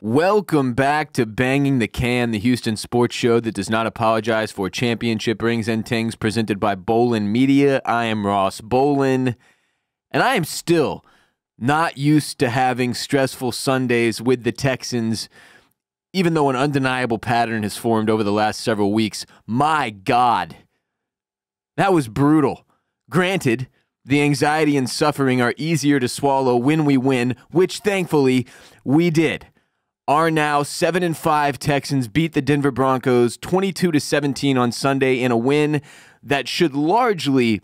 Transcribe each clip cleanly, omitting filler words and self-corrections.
Welcome back to Banging the Can, the Houston sports show that does not apologize for championship rings and tings, presented by Bolen Media. I am Ross Bolen, and I am still not used to having stressful Sundays with the Texans, even though an undeniable pattern has formed over the last several weeks. My God, that was brutal. Granted, the anxiety and suffering are easier to swallow when we win, which thankfully we did. Our now 7-5 Texans beat the Denver Broncos 22-17 on Sunday in a win that should largely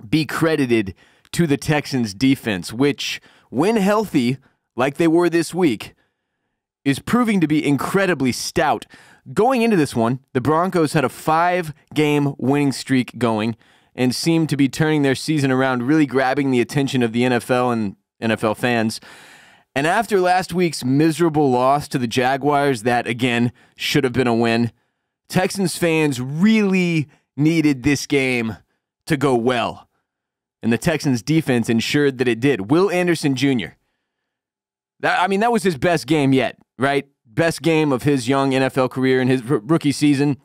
be credited to the Texans defense, which, when healthy, like they were this week, is proving to be incredibly stout. Going into this one, the Broncos had a 5-game winning streak going and seemed to be turning their season around, really grabbing the attention of the NFL and NFL fans. And after last week's miserable loss to the Jaguars, that, again, should have been a win, Texans fans really needed this game to go well. And the Texans defense ensured that it did. Will Anderson Jr., that was his best game yet, right? Best game of his young NFL career in his rookie season.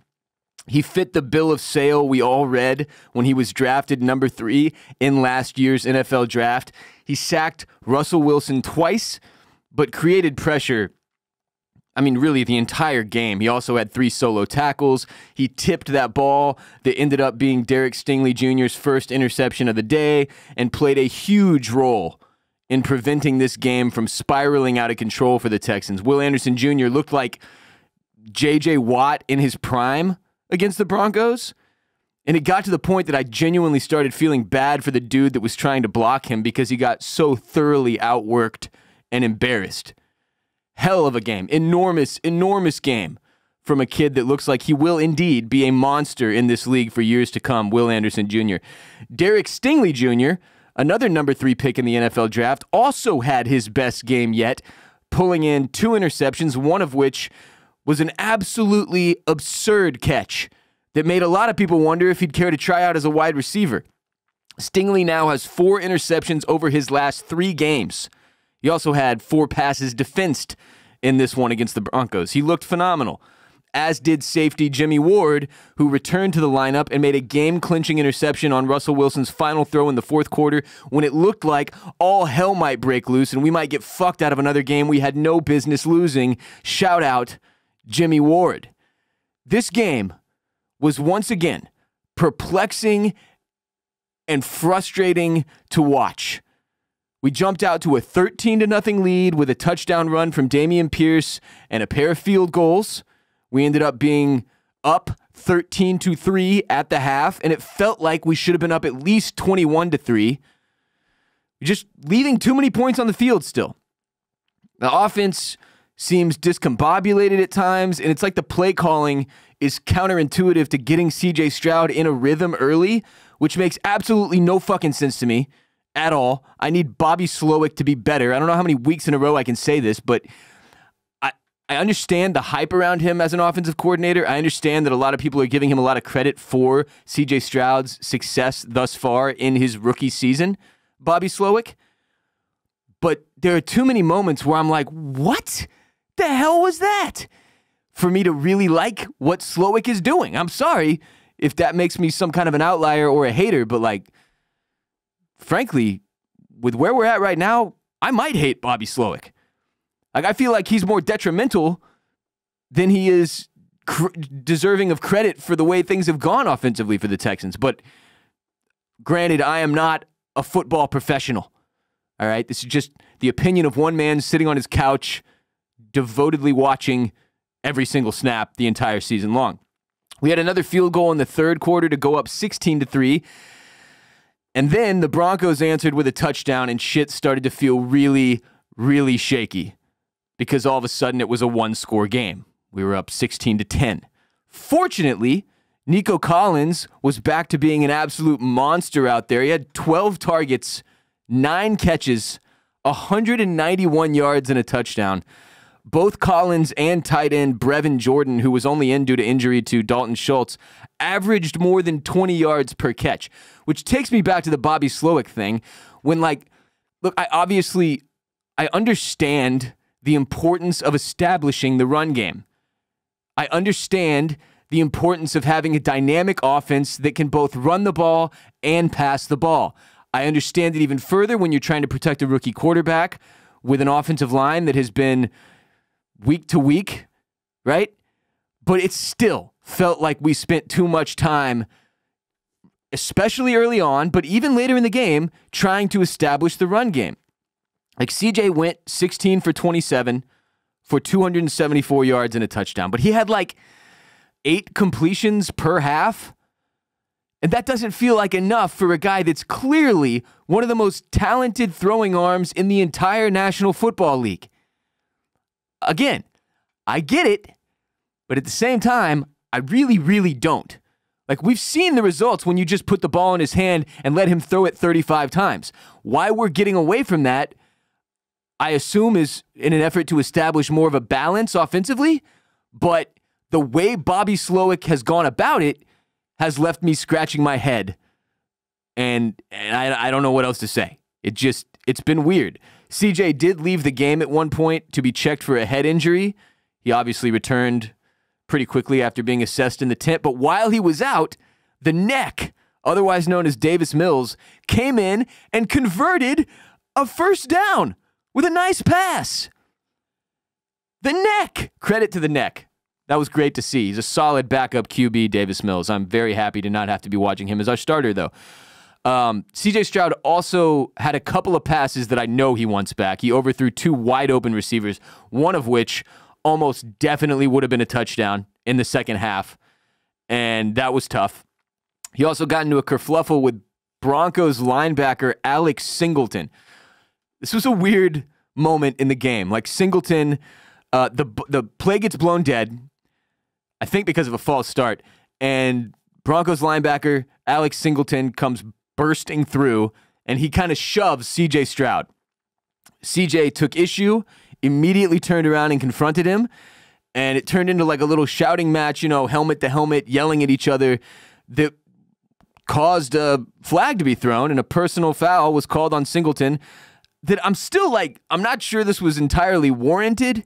He fit the bill of sale we all read when he was drafted number 3 in last year's NFL draft. He sacked Russell Wilson twice, but created pressure, really the entire game. He also had 3 solo tackles. He tipped that ball that ended up being Derek Stingley Jr.'s first interception of the day and played a huge role in preventing this game from spiraling out of control for the Texans. Will Anderson Jr. looked like J.J. Watt in his prime against the Broncos, and it got to the point that I genuinely started feeling bad for the dude that was trying to block him because he got so thoroughly outworked and embarrassed. Hell of a game. Enormous game from a kid that looks like he will indeed be a monster in this league for years to come, Will Anderson Jr. Derek Stingley Jr., another number 3 pick in the NFL draft, also had his best game yet, pulling in 2 interceptions, one of which was an absolutely absurd catch that made a lot of people wonder if he'd care to try out as a wide receiver. Stingley now has 4 interceptions over his last 3 games. He also had 4 passes defensed in this one against the Broncos. He looked phenomenal, as did safety Jimmy Ward, who returned to the lineup and made a game-clinching interception on Russell Wilson's final throw in the fourth quarter when it looked like all hell might break loose and we might get fucked out of another game we had no business losing. Shout out Jimmy Ward. This game was once again perplexing and frustrating to watch. We jumped out to a 13-0 lead with a touchdown run from Dameon Pierce and a pair of field goals. We ended up being up 13-3 at the half, and it felt like we should have been up at least 21-3. Just leaving too many points on the field still. The offense seems discombobulated at times, and it's like the play calling is counterintuitive to getting C.J. Stroud in a rhythm early, which makes absolutely no fucking sense to me at all. I need Bobby Slowick to be better. I don't know how many weeks in a row I can say this, but I understand the hype around him as an offensive coordinator. I understand that a lot of people are giving him a lot of credit for C.J. Stroud's success thus far in his rookie season, Bobby Slowick. But there are too many moments where I'm like, what the hell was that? For me to really like what Slowick is doing. I'm sorry if that makes me some kind of an outlier or a hater, but frankly, with where we're at right now, I might hate Bobby Slowick. I feel like he's more detrimental than he is deserving of credit for the way things have gone offensively for the Texans. But granted, I am not a football professional. All right, this is just the opinion of one man sitting on his couch, devotedly watching every single snap the entire season long. We had another field goal in the third quarter to go up 16-3. And then the Broncos answered with a touchdown, and shit started to feel really, really shaky because all of a sudden it was a 1-score game. We were up 16-10. Fortunately, Nico Collins was back to being an absolute monster out there. He had 12 targets, 9 catches, 191 yards, and a touchdown. Both Collins and tight end Brevin Jordan, who was only in due to injury to Dalton Schultz, averaged more than 20 yards per catch, which takes me back to the Bobby Slowick thing. When, look, I understand the importance of establishing the run game. I understand the importance of having a dynamic offense that can both run the ball and pass the ball. I understand it even further when you're trying to protect a rookie quarterback with an offensive line that has been week to week, right? But it still felt like we spent too much time, especially early on, but even later in the game, trying to establish the run game. Like CJ went 16 for 27 for 274 yards and a touchdown, but he had like 8 completions per half. And that doesn't feel like enough for a guy that's clearly one of the most talented throwing arms in the entire National Football League. Again, I get it, but at the same time, I really, really don't. Like, we've seen the results when you just put the ball in his hand and let him throw it 35 times. Why we're getting away from that, I assume, is in an effort to establish more of a balance offensively, but the way Bobby Slowick has gone about it has left me scratching my head, and I don't know what else to say. It's been weird. CJ did leave the game at one point to be checked for a head injury. He obviously returned pretty quickly after being assessed in the tent, but while he was out, the neck, otherwise known as Davis Mills, came in and converted a first down with a nice pass. The neck! Credit to the neck. That was great to see. He's a solid backup QB, Davis Mills. I'm very happy to not have to be watching him as our starter, though. CJ Stroud also had a couple of passes that I know he wants back. He overthrew 2 wide-open receivers, one of which almost definitely would have been a touchdown in the second half, and that was tough. He also got into a kerfluffle with Broncos linebacker Alex Singleton. This was a weird moment in the game. Like, Singleton, the play gets blown dead, I think because of a false start, and Broncos linebacker Alex Singleton comes bursting through, and he kind of shoves CJ Stroud. CJ took issue, immediately turned around and confronted him, and it turned into like a little shouting match, helmet to helmet, yelling at each other, that caused a flag to be thrown, and a personal foul was called on Singleton that I'm not sure this was entirely warranted.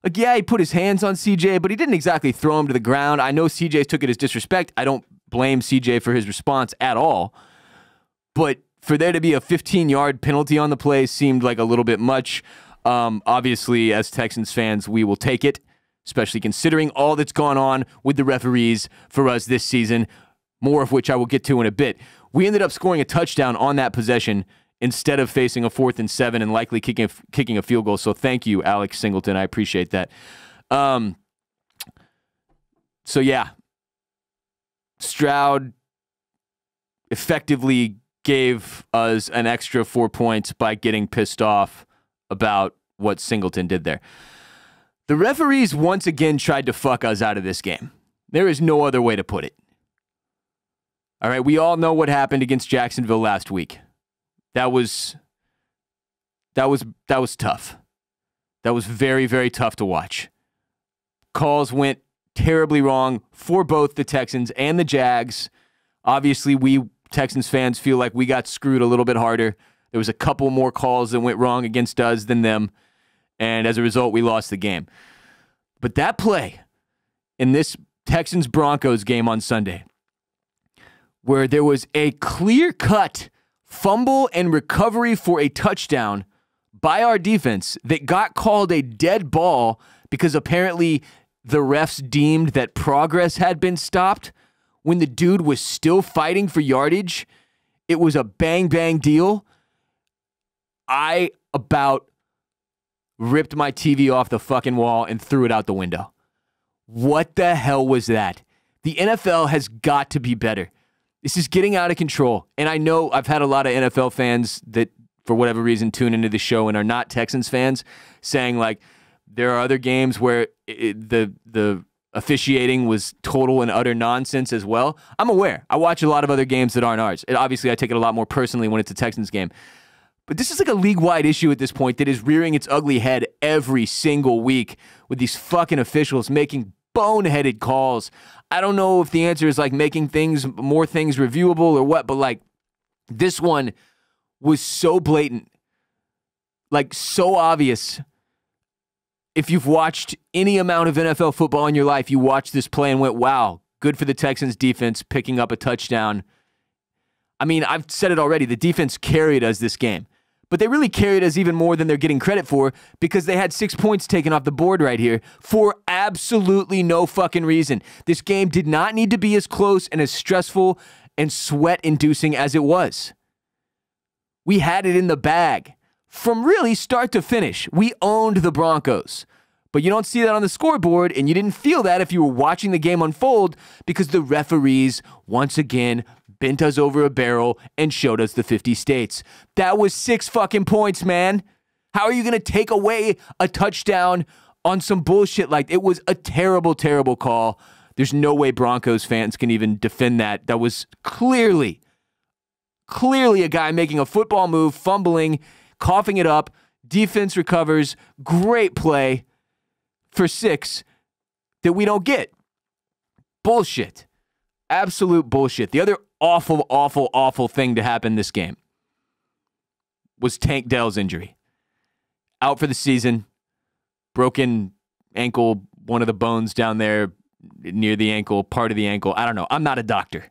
Like, yeah, he put his hands on CJ, but he didn't exactly throw him to the ground. I know CJ took it as disrespect. I don't blame CJ for his response at all. But for there to be a 15-yard penalty on the play seemed like a little bit much. Obviously, as Texans fans, we will take it, especially considering all that's gone on with the referees for us this season, more of which I will get to in a bit. We ended up scoring a touchdown on that possession instead of facing a 4th and 7 and likely kicking a field goal. So thank you, Alex Singleton. I appreciate that. So yeah, Stroud effectively gave us an extra 4 points by getting pissed off about what Singleton did there. The referees once again tried to fuck us out of this game. There is no other way to put it. All right, we all know what happened against Jacksonville last week. That was tough. That was very, very tough to watch. Calls went terribly wrong for both the Texans and the Jags. Obviously, we Texans fans feel like we got screwed a little bit harder. There was a couple more calls that went wrong against us than them, and as a result, we lost the game. But that play in this Texans-Broncos game on Sunday, where there was a clear-cut fumble and recovery for a touchdown by our defense that got called a dead ball because apparently the refs deemed that progress had been stopped when the dude was still fighting for yardage. It was a bang-bang deal. I about ripped my TV off the fucking wall and threw it out the window. What the hell was that? The NFL has got to be better. This is getting out of control. And I know I've had a lot of NFL fans that, for whatever reason, tune into the show and are not Texans fans, saying, like, there are other games where the officiating was total and utter nonsense as well. I'm aware. I watch a lot of other games that aren't ours. And obviously, I take it a lot more personally when it's a Texans game. But this is like a league-wide issue at this point that is rearing its ugly head every single week with these fucking officials making boneheaded calls. I don't know if the answer is like making more things reviewable or what, but like this one was so blatant, like so obvious. if you've watched any amount of NFL football in your life, you watched this play and went, wow, good for the Texans defense picking up a touchdown. I mean, I've said it already. The defense carried us this game. But they really carried us even more than they're getting credit for because they had 6 points taken off the board right here for absolutely no fucking reason. This game did not need to be as close and as stressful and sweat-inducing as it was. We had it in the bag. From really start to finish, we owned the Broncos. But you don't see that on the scoreboard, and you didn't feel that if you were watching the game unfold because the referees, once again, bent us over a barrel and showed us the 50 states. That was 6 fucking points, man. How are you going to take away a touchdown on some bullshit like it was a terrible, terrible call. There's no way Broncos fans can even defend that. That was clearly a guy making a football move, fumbling, coughing it up. Defense recovers. Great play for 6 that we don't get. Bullshit. Absolute bullshit. The other awful thing to happen this game was Tank Dell's injury. Out for the season. Broken ankle, one of the bones down there near the ankle, part of the ankle. I don't know. I'm not a doctor.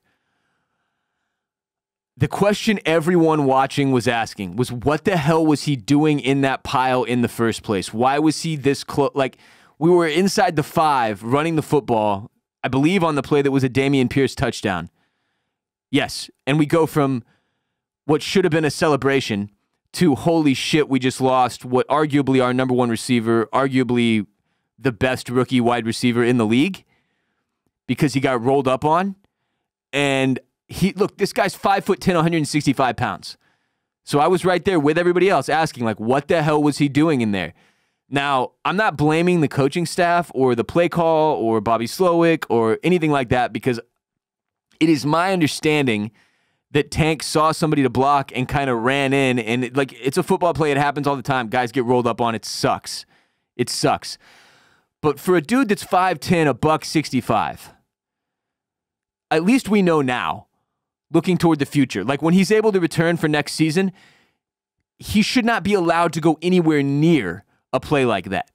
The question everyone watching was asking was, what the hell was he doing in that pile in the first place? Why was he this close? Like, we were inside the 5 running the football, I believe on the play that was a Dameon Pierce touchdown. Yes, and we go from what should have been a celebration to holy shit, we just lost what arguably our number 1 receiver, arguably the best rookie wide receiver in the league because he got rolled up on. And look, this guy's 5'10", 165 pounds. So I was right there with everybody else asking, like, what the hell was he doing in there? Now, I'm not blaming the coaching staff or the play call or Bobby Slowick or anything like that because it is my understanding that Tank saw somebody to block and kind of ran in. And it's a football play. It happens all the time. Guys get rolled up on. It sucks. It sucks. But for a dude that's 5'10", $165, at least we know now, looking toward the future, like when he's able to return for next season, he should not be allowed to go anywhere near a play like that.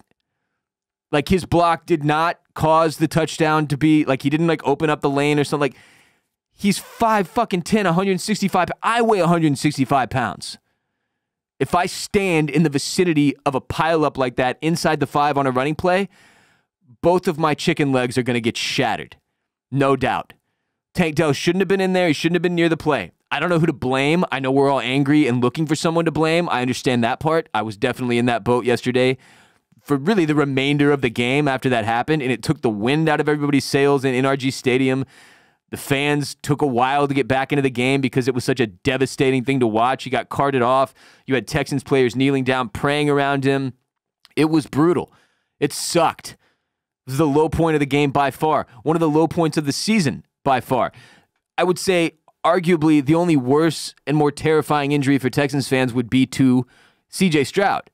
Like his block did not cause the touchdown to be, like he didn't like open up the lane or something. Like he's 5'10", 165. I weigh 165 pounds. If I stand in the vicinity of a pileup like that inside the 5 on a running play, both of my chicken legs are going to get shattered. No doubt. Tank Dell shouldn't have been in there. He shouldn't have been near the play. I don't know who to blame. I know we're all angry and looking for someone to blame. I understand that part. I was definitely in that boat yesterday for really the remainder of the game after that happened, and it took the wind out of everybody's sails in NRG Stadium. The fans took a while to get back into the game because it was such a devastating thing to watch. He got carted off. You had Texans players kneeling down, praying around him. It was brutal. It sucked. It was the low point of the game by far. One of the low points of the season by far. I would say arguably the only worse and more terrifying injury for Texans fans would be to C.J. Stroud.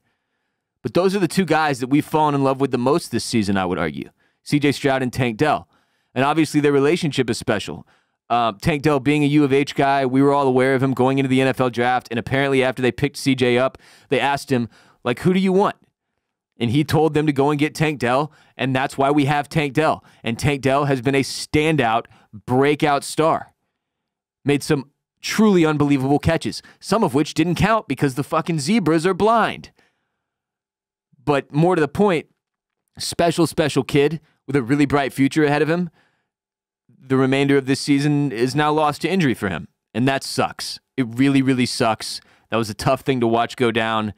But those are the 2 guys that we've fallen in love with the most this season, I would argue. C.J. Stroud and Tank Dell. And obviously their relationship is special. Tank Dell being a U of H guy, we were all aware of him going into the NFL draft, and apparently after they picked CJ up, they asked him, like, who do you want? And he told them to go and get Tank Dell, and that's why we have Tank Dell. And Tank Dell has been a standout, breakout star. Made some truly unbelievable catches, some of which didn't count because the fucking zebras are blind. But more to the point, special kid with a really bright future ahead of him. The remainder of this season is now lost to injury for him, and that sucks. It really, really sucks. That was a tough thing to watch go down.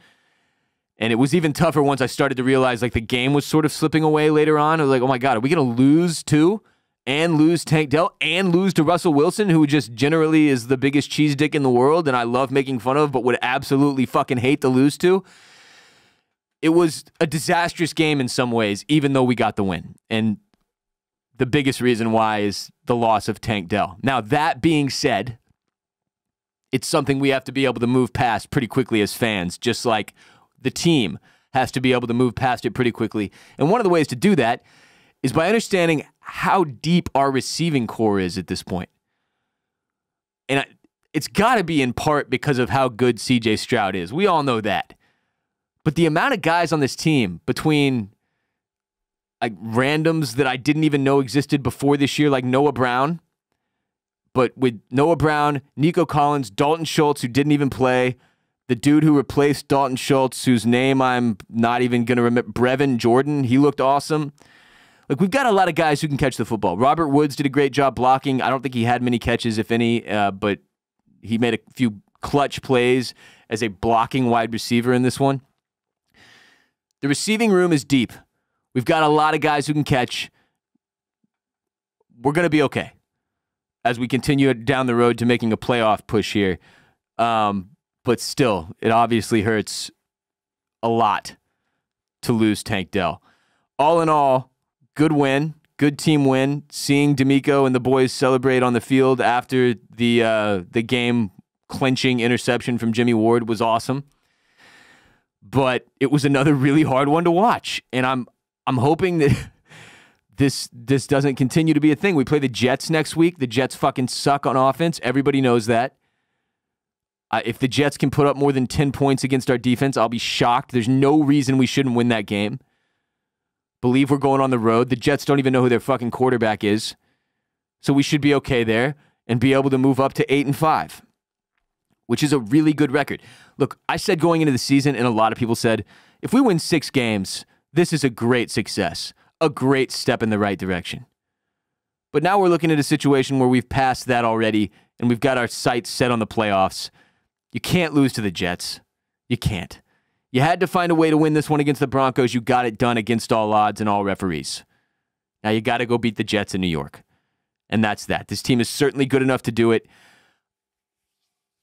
And it was even tougher once I started to realize like the game was sort of slipping away later on. I was like, oh my God, are we going to lose too? And lose Tank Dell and lose to Russell Wilson, who just generally is the biggest cheese dick in the world and I love making fun of, but would absolutely fucking hate to lose to. It was a disastrous game in some ways, even though we got the win. And the biggest reason why is the loss of Tank Dell. Now, that being said, it's something we have to be able to move past pretty quickly as fans, just like the team has to be able to move past it pretty quickly. And one of the ways to do that is by understanding how deep our receiving core is at this point. And it's got to be in part because of how good C.J. Stroud is. We all know that. But the amount of guys on this team between like randoms that I didn't even know existed before this year, like Noah Brown. But with Noah Brown, Nico Collins, Dalton Schultz, who didn't even play, the dude who replaced Dalton Schultz, whose name I'm not even going to remember, Brevin Jordan, he looked awesome. Like, we've got a lot of guys who can catch the football. Robert Woods did a great job blocking. I don't think he had many catches, if any, but he made a few clutch plays as a blocking wide receiver in this one. The receiving room is deep. We've got a lot of guys who can catch. We're going to be okay as we continue down the road to making a playoff push here. But still, it obviously hurts a lot to lose Tank Dell. All in all, good win, good team win. Seeing D'Amico and the boys celebrate on the field after the game-clinching interception from Jimmy Ward was awesome. But it was another really hard one to watch, and I'm hoping that this doesn't continue to be a thing. We play the Jets next week. The Jets fucking suck on offense. Everybody knows that. If the Jets can put up more than 10 points against our defense, I'll be shocked. There's no reason we shouldn't win that game. Believe we're going on the road. The Jets don't even know who their fucking quarterback is. So we should be okay there and be able to move up to 8-5, which is a really good record. Look, I said going into the season, and a lot of people said, if we win 6 games, this is a great success, a great step in the right direction. But now we're looking at a situation where we've passed that already, and we've got our sights set on the playoffs. You can't lose to the Jets. You can't. You had to find a way to win this one against the Broncos. You got it done against all odds and all referees. Now you got to go beat the Jets in New York. And that's that. This team is certainly good enough to do it.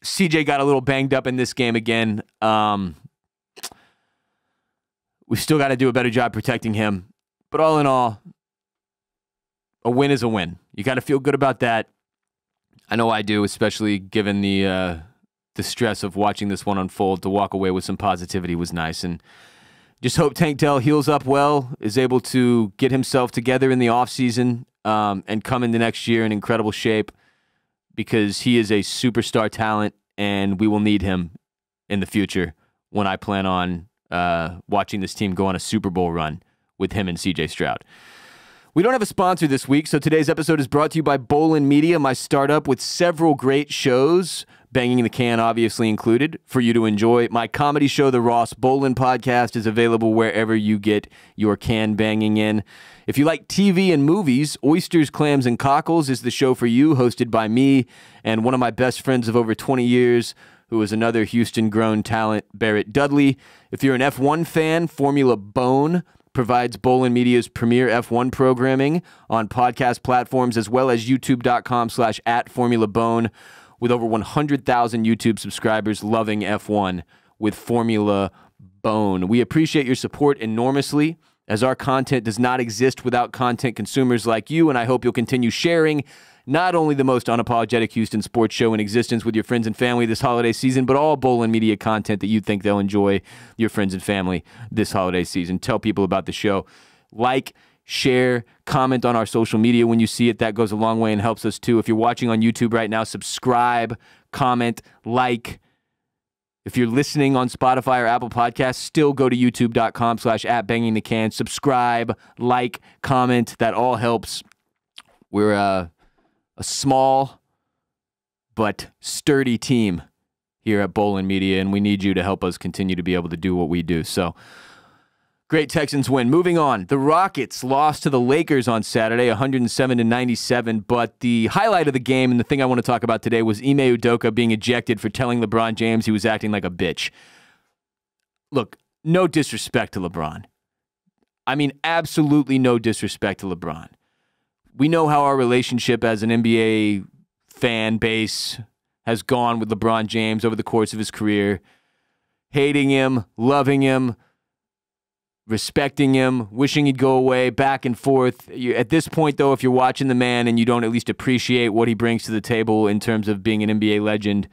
CJ got a little banged up in this game again. We still got to do a better job protecting him. But all in all, a win is a win. You got to feel good about that. I know I do, especially given the stress of watching this one unfold. To walk away with some positivity was nice. And just hope Tank Dell heals up well, is able to get himself together in the offseason, and come into next year in incredible shape, because he is a superstar talent, and we will need him in the future when I plan on watching this team go on a Super Bowl run with him and CJ Stroud. We don't have a sponsor this week, so today's episode is brought to you by Bolen Media, my startup with several great shows, Banging the Can obviously included, for you to enjoy. My comedy show, The Ross Bolen Podcast, is available wherever you get your can banging in. If you like TV and movies, Oysters, Clams, and Cockles is the show for you, hosted by me and one of my best friends of over 20 years, who is another Houston-grown talent, Barrett Dudley. If you're an F1 fan, Formula Bone provides Bolen Media's premier F1 programming on podcast platforms, as well as youtube.com/@FormulaBone, with over 100,000 YouTube subscribers loving F1 with Formula Bone. We appreciate your support enormously, as our content does not exist without content consumers like you, and I hope you'll continue sharing not only the most unapologetic Houston sports show in existence with your friends and family this holiday season, but all Bolen Media content that you think they'll enjoy, your friends and family, this holiday season. Tell people about the show. Like, share, comment on our social media when you see it. That goes a long way and helps us too. If you're watching on YouTube right now, subscribe, comment, like. If you're listening on Spotify or Apple Podcasts, still go to youtube.com/@BangingTheCan. Subscribe, like, comment. That all helps. We're a small but sturdy team here at Bolen Media, and we need you to help us continue to be able to do what we do. So, great Texans win. Moving on, the Rockets lost to the Lakers on Saturday, 107-97, but the highlight of the game, and the thing I want to talk about today, was Ime Udoka being ejected for telling LeBron James he was acting like a bitch. Look, no disrespect to LeBron. I mean, absolutely no disrespect to LeBron. We know how our relationship as an NBA fan base has gone with LeBron James over the course of his career. Hating him, loving him, respecting him, wishing he'd go away, back and forth. At this point, though, if you're watching the man and you don't at least appreciate what he brings to the table in terms of being an NBA legend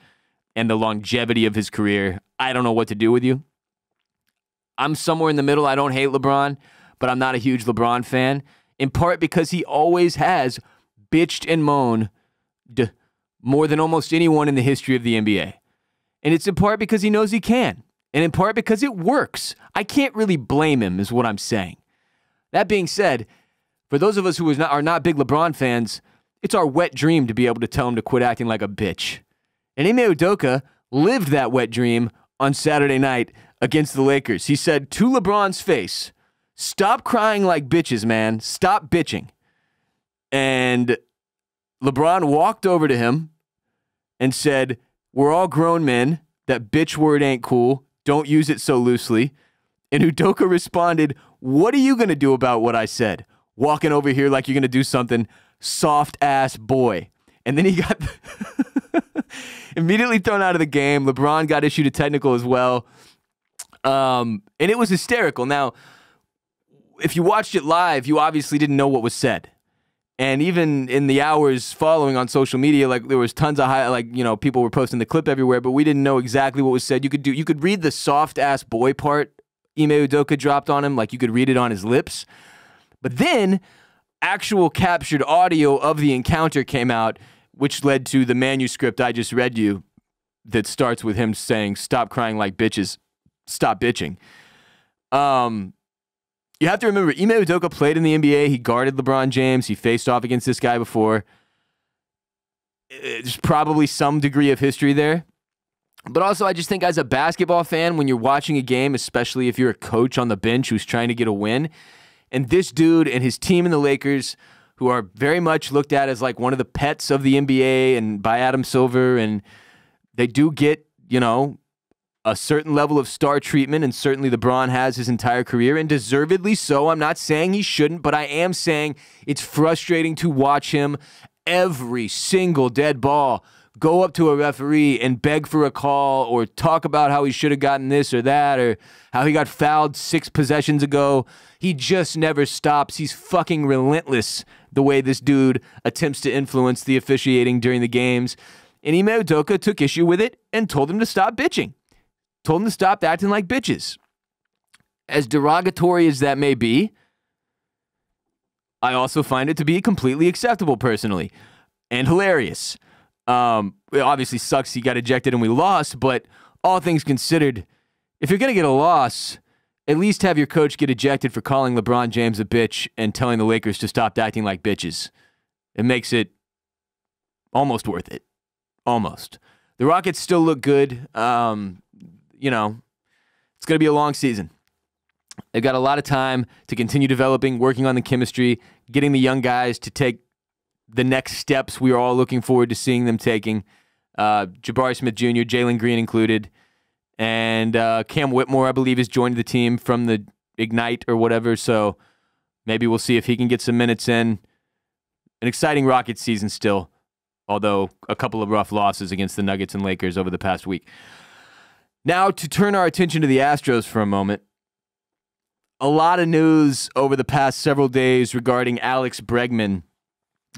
and the longevity of his career, I don't know what to do with you. I'm somewhere in the middle. I don't hate LeBron, but I'm not a huge LeBron fan, in part because he always has bitched and moaned more than almost anyone in the history of the NBA. And it's in part because he knows he can. And in part because it works. I can't really blame him, is what I'm saying. That being said, for those of us who are not big LeBron fans, it's our wet dream to be able to tell him to quit acting like a bitch. And Ime Udoka lived that wet dream on Saturday night against the Lakers. He said to LeBron's face, "Stop crying like bitches, man. Stop bitching." And LeBron walked over to him and said, "We're all grown men. That bitch word ain't cool. Don't use it so loosely." And Udoka responded, "What are you going to do about what I said? Walking over here like you're going to do something, soft ass boy." And then he got immediately thrown out of the game. LeBron got issued a technical as well. And it was hysterical. Now, if you watched it live, you obviously didn't know what was said. And even in the hours following on social media, like there was tons of people were posting the clip everywhere, but we didn't know exactly what was said. You could read the soft ass boy part Ime Udoka dropped on him, like you could read it on his lips. But then actual captured audio of the encounter came out, which led to the manuscript I just read you that starts with him saying, "Stop crying like bitches. Stop bitching." You have to remember, Ime Udoka played in the NBA. He guarded LeBron James. He faced off against this guy before. There's probably some degree of history there. But also, I just think as a basketball fan, when you're watching a game, especially if you're a coach on the bench who's trying to get a win, and this dude and his team in the Lakers, who are very much looked at as like one of the pets of the NBA and by Adam Silver, and they do get, a certain level of star treatment, and certainly LeBron has his entire career, and deservedly so. I'm not saying he shouldn't, but I am saying it's frustrating to watch him every single dead ball go up to a referee and beg for a call or talk about how he should have gotten this or that or how he got fouled 6 possessions ago. He just never stops. He's fucking relentless the way this dude attempts to influence the officiating during the games. And Ime Udoka took issue with it and told him to stop bitching. Told him to stop acting like bitches. As derogatory as that may be, I also find it to be completely acceptable personally and hilarious. It obviously sucks he got ejected and we lost, but all things considered, if you're going to get a loss, at least have your coach get ejected for calling LeBron James a bitch and telling the Lakers to stop acting like bitches. It makes it almost worth it. Almost. The Rockets still look good. It's going to be a long season. They've got a lot of time to continue developing, working on the chemistry, getting the young guys to take the next steps we are all looking forward to seeing them taking. Jabari Smith Jr., Jalen Green included, and Cam Whitmore, I believe, has joined the team from the Ignite or whatever, so maybe we'll see if he can get some minutes in. An exciting Rockets season still, although a couple of rough losses against the Nuggets and Lakers over the past week. Now, to turn our attention to the Astros for a moment, a lot of news over the past several days regarding Alex Bregman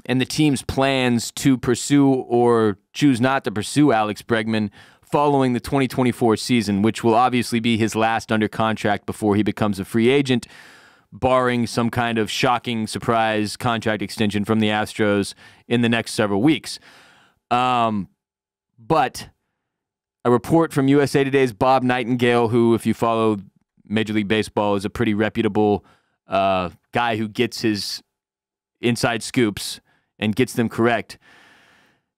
and the team's plans to pursue or choose not to pursue Alex Bregman following the 2024 season, which will obviously be his last under contract before he becomes a free agent, barring some kind of shocking surprise contract extension from the Astros in the next several weeks. But a report from USA Today's Bob Nightingale, who, if you follow Major League Baseball, is a pretty reputable guy who gets his inside scoops and gets them correct,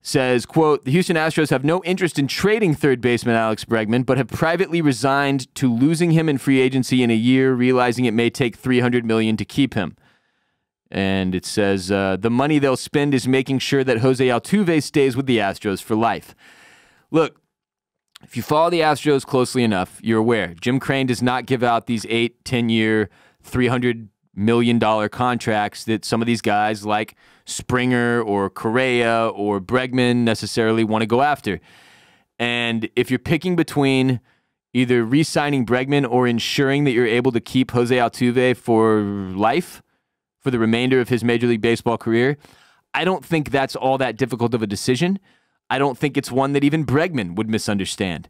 says, quote, "The Houston Astros have no interest in trading third baseman Alex Bregman, but have privately resigned to losing him in free agency in a year, realizing it may take $300 million to keep him." And it says, the money they'll spend is making sure that Jose Altuve stays with the Astros for life. Look, if you follow the Astros closely enough, you're aware Jim Crane does not give out these 8, 10-year, $300 million contracts that some of these guys like Springer or Correa or Bregman necessarily want to go after. And if you're picking between either re-signing Bregman or ensuring that you're able to keep Jose Altuve for life, for the remainder of his Major League Baseball career, I don't think that's all that difficult of a decision. I don't think it's one that even Bregman would misunderstand.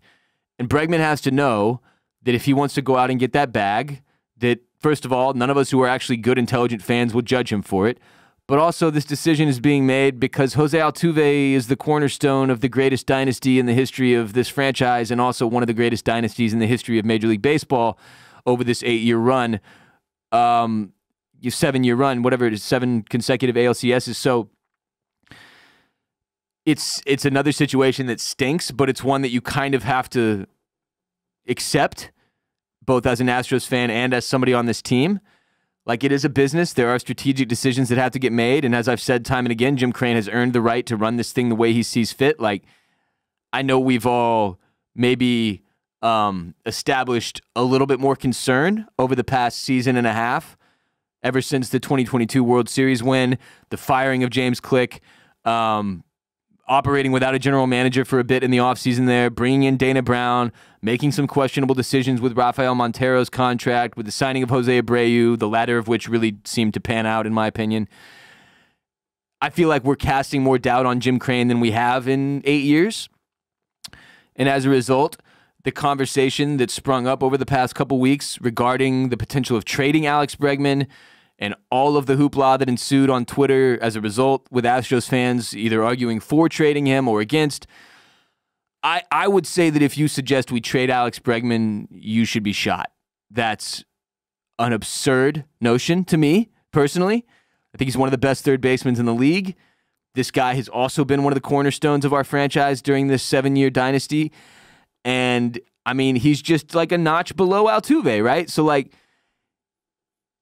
And Bregman has to know that if he wants to go out and get that bag, that, first of all, none of us who are actually good, intelligent fans will judge him for it. But also, this decision is being made because Jose Altuve is the cornerstone of the greatest dynasty in the history of this franchise and also one of the greatest dynasties in the history of Major League Baseball over this 8-year run. 7-year run, whatever it is, 7 consecutive ALCSs. So it's another situation that stinks, but it's one that you kind of have to accept, both as an Astros fan and as somebody on this team. Like, it is a business. There are strategic decisions that have to get made. And as I've said time and again, Jim Crane has earned the right to run this thing the way he sees fit. Like, I know we've all maybe established a little bit more concern over the past season and a half, ever since the 2022 World Series win, the firing of James Click, operating without a general manager for a bit in the offseason there, bringing in Dana Brown, making some questionable decisions with Rafael Montero's contract, with the signing of Jose Abreu, the latter of which really seemed to pan out, in my opinion. I feel like we're casting more doubt on Jim Crane than we have in 8 years. And as a result, the conversation that sprung up over the past couple weeks regarding the potential of trading Alex Bregman and all of the hoopla that ensued on Twitter as a result, with Astros fans either arguing for trading him or against, I would say that if you suggest we trade Alex Bregman, you should be shot. That's an absurd notion to me, personally. I think he's one of the best third basemen in the league. This guy has also been one of the cornerstones of our franchise during this 7-year dynasty. And, I mean, he's just like a notch below Altuve, right? So, like,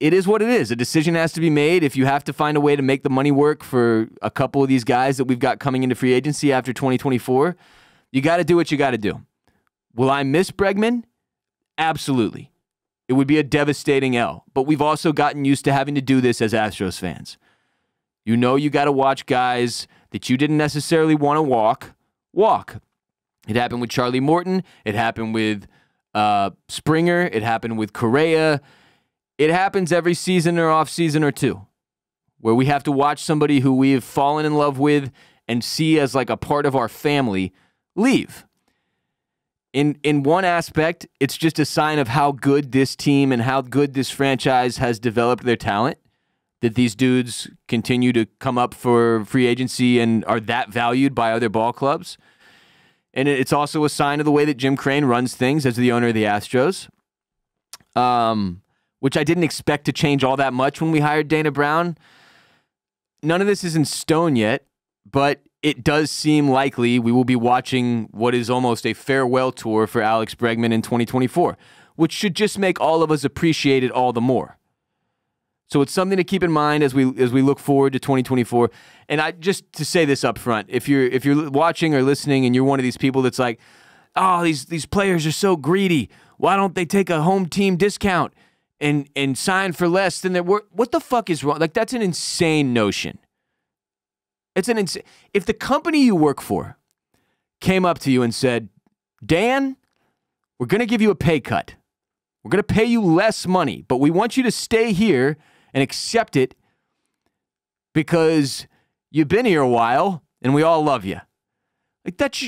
it is what it is. A decision has to be made. If you have to find a way to make the money work for a couple of these guys that we've got coming into free agency after 2024, you got to do what you got to do. Will I miss Bregman? Absolutely. It would be a devastating L. But we've also gotten used to having to do this as Astros fans. You know you got to watch guys that you didn't necessarily want to walk. It happened with Charlie Morton. It happened with Springer. It happened with Correa. It happens every season or off season or two, where we have to watch somebody who we have fallen in love with and see as like a part of our family leave. In one aspect, it's just a sign of how good this team and how good this franchise has developed their talent, that these dudes continue to come up for free agency and are that valued by other ball clubs. And it's also a sign of the way that Jim Crane runs things as the owner of the Astros. Which I didn't expect to change all that much when we hired Dana Brown. None of this is in stone yet, but it does seem likely we will be watching what is almost a farewell tour for Alex Bregman in 2024, which should just make all of us appreciate it all the more. So it's something to keep in mind as we look forward to 2024. And I just to say this up front, if you're watching or listening and you're one of these people that's like, oh, these players are so greedy, why don't they take a home team discount and sign for less than they're worth? What the fuck is wrong? Like, that's an insane notion. It's an insane. If the company you work for came up to you and said, Dan, we're going to give you a pay cut. We're going to pay you less money, but we want you to stay here and accept it because you've been here a while and we all love you. Like,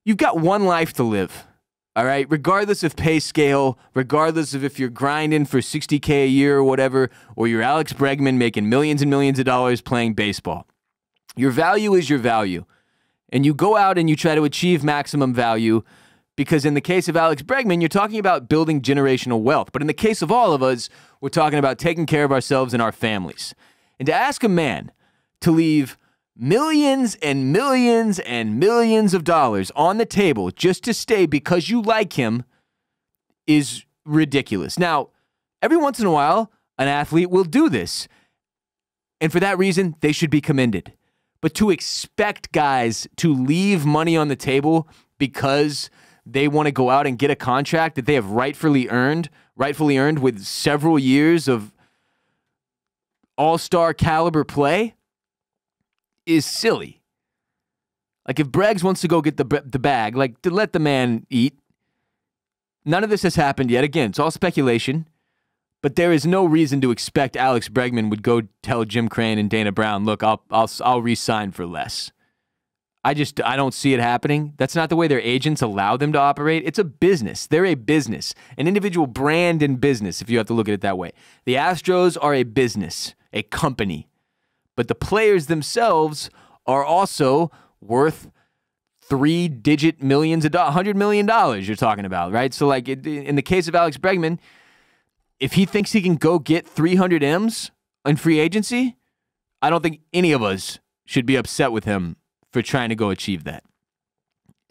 you've got one life to live. All right, regardless of pay scale, regardless of if you're grinding for $60K a year or whatever, or you're Alex Bregman making millions and millions of dollars playing baseball, your value is your value. And you go out and you try to achieve maximum value because in the case of Alex Bregman, you're talking about building generational wealth. But in the case of all of us, we're talking about taking care of ourselves and our families. And to ask a man to leave millions and millions and millions of dollars on the table just to stay because you like him is ridiculous. Now, every once in a while, an athlete will do this. And for that reason, they should be commended. But to expect guys to leave money on the table because they want to go out and get a contract that they have rightfully earned with several years of all-star caliber play, is silly. Like, if Breggs wants to go get the bag, like, to let the man eat. None of this has happened yet. Again, it's all speculation, but there is no reason to expect Alex Bregman would go tell Jim Crane and Dana Brown, look, I'll re-sign for less. I don't see it happening. That's not the way their agents allow them to operate. It's a business. They're a business, an individual brand in business, if you have to look at it that way. The Astros are a business, a company. But the players themselves are also worth 3-digit millions of dollars, $100 million you're talking about, right? So, like, in the case of Alex Bregman, if he thinks he can go get 300 M's in free agency, I don't think any of us should be upset with him for trying to go achieve that.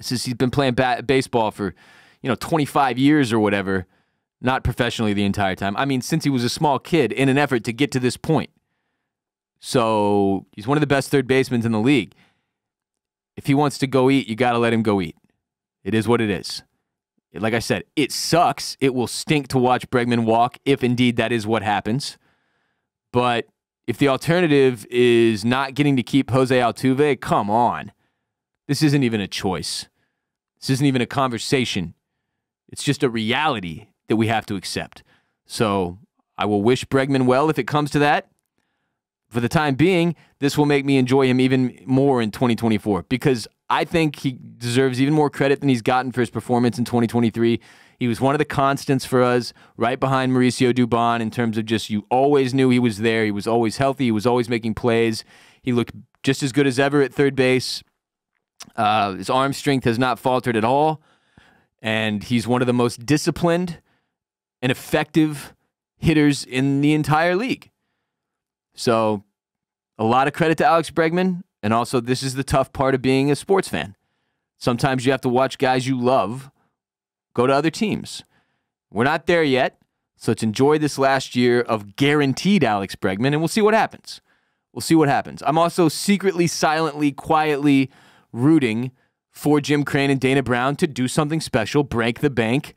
Since he's been playing baseball for, 25 years or whatever, not professionally the entire time. I mean, since he was a small kid in an effort to get to this point. So he's one of the best third basemen in the league. If he wants to go eat, you got to let him go eat. It is what it is. Like I said, it sucks. It will stink to watch Bregman walk if indeed that is what happens. But if the alternative is not getting to keep Jose Altuve, come on. This isn't even a choice. This isn't even a conversation. It's just a reality that we have to accept. So I will wish Bregman well if it comes to that. For the time being, this will make me enjoy him even more in 2024 because I think he deserves even more credit than he's gotten for his performance in 2023. He was one of the constants for us, right behind Mauricio Dubon in terms of just you always knew he was there. He was always healthy. He was always making plays. He looked just as good as ever at third base. His arm strength has not faltered at all, and he's one of the most disciplined and effective hitters in the entire league. So a lot of credit to Alex Bregman, and also this is the tough part of being a sports fan. Sometimes you have to watch guys you love go to other teams. We're not there yet, so let's enjoy this last year of guaranteed Alex Bregman, and we'll see what happens. We'll see what happens. I'm also secretly, silently, quietly rooting for Jim Crane and Dana Brown to do something special, break the bank,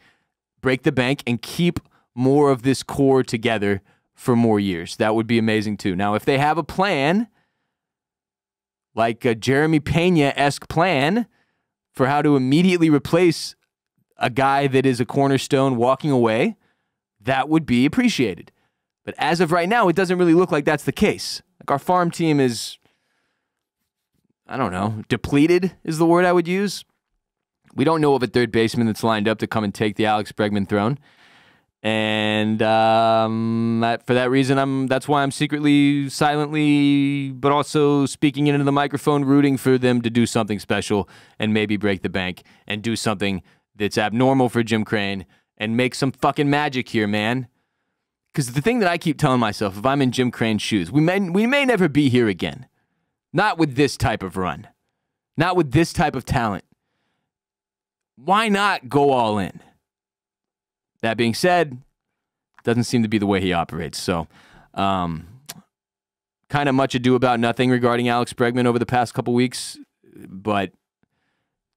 and keep more of this core together for more years. That would be amazing too. Now, if they have a plan, like a Jeremy Pena-esque plan for how to immediately replace a guy that is a cornerstone walking away, that would be appreciated. But as of right now, it doesn't really look like that's the case. Like our farm team is, I don't know, depleted is the word I would use. We don't know of a third baseman that's lined up to come and take the Alex Bregman throne. And for that reason, that's why I'm secretly, silently, but also speaking into the microphone, rooting for them to do something special and maybe break the bank and do something that's abnormal for Jim Crane and make some fucking magic here, man. Because the thing that I keep telling myself, if I'm in Jim Crane's shoes, we may never be here again. Not with this type of run. Not with this type of talent. Why not go all in? That being said, doesn't seem to be the way he operates. So, kind of much ado about nothing regarding Alex Bregman over the past couple weeks. But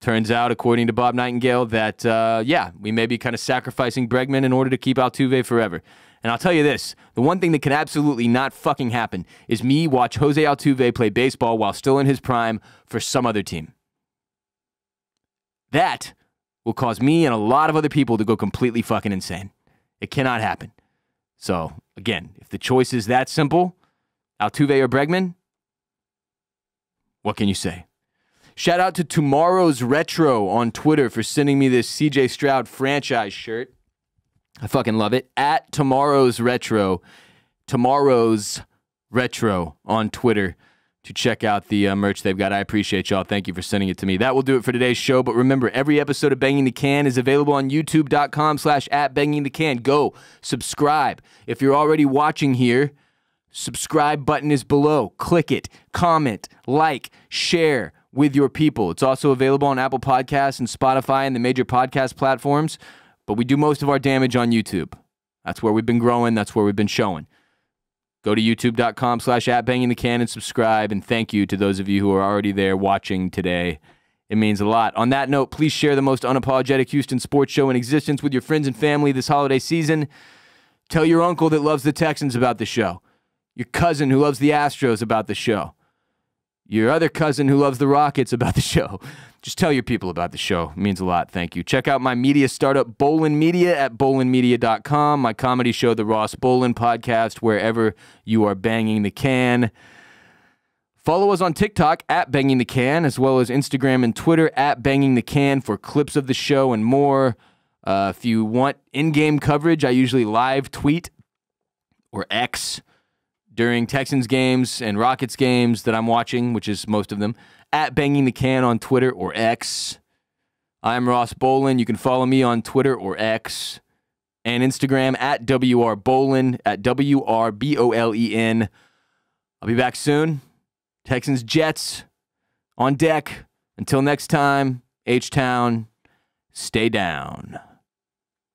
turns out, according to Bob Nightingale, that, we may be kind of sacrificing Bregman in order to keep Altuve forever. And I'll tell you this, the one thing that can absolutely not fucking happen is me watch Jose Altuve play baseball while still in his prime for some other team. That will cause me and a lot of other people to go completely fucking insane. It cannot happen. So, again, if the choice is that simple, Altuve or Bregman, what can you say? Shout out to Tomorrow's Retro on Twitter for sending me this CJ Stroud franchise shirt. I fucking love it. At Tomorrow's Retro on Twitter to check out the merch they've got. I appreciate y'all. Thank you for sending it to me. That will do it for today's show. But remember, every episode of Banging the Can is available on youtube.com/@bangingthecan. Go subscribe. If you're already watching here, subscribe button is below. Click it, comment, like, share with your people. It's also available on Apple Podcasts and Spotify and the major podcast platforms. But we do most of our damage on YouTube. That's where we've been growing. That's where we've been showing. Go to youtube.com/@bangingthecan and subscribe. And thank you to those of you who are already there watching today. It means a lot. On that note, please share the most unapologetic Houston sports show in existence with your friends and family this holiday season. Tell your uncle that loves the Texans about the show. Your cousin who loves the Astros about the show. Your other cousin who loves the Rockets about the show. Just tell your people about the show. It means a lot. Thank you. Check out my media startup, Bolen Media, at bolenmedia.com. My comedy show, The Ross Bolen Podcast, wherever you are banging the can. Follow us on TikTok, @bangingthecan, as well as Instagram and Twitter, @bangingthecan, for clips of the show and more. If you want in-game coverage, I usually live tweet or X during Texans games and Rockets games that I'm watching, which is most of them, @bangingthecan on Twitter or X. I'm Ross Bolen. You can follow me on Twitter or X and Instagram at WRBolen, at WRBOLEN. I'll be back soon. Texans, Jets on deck. Until next time, H-Town, stay down.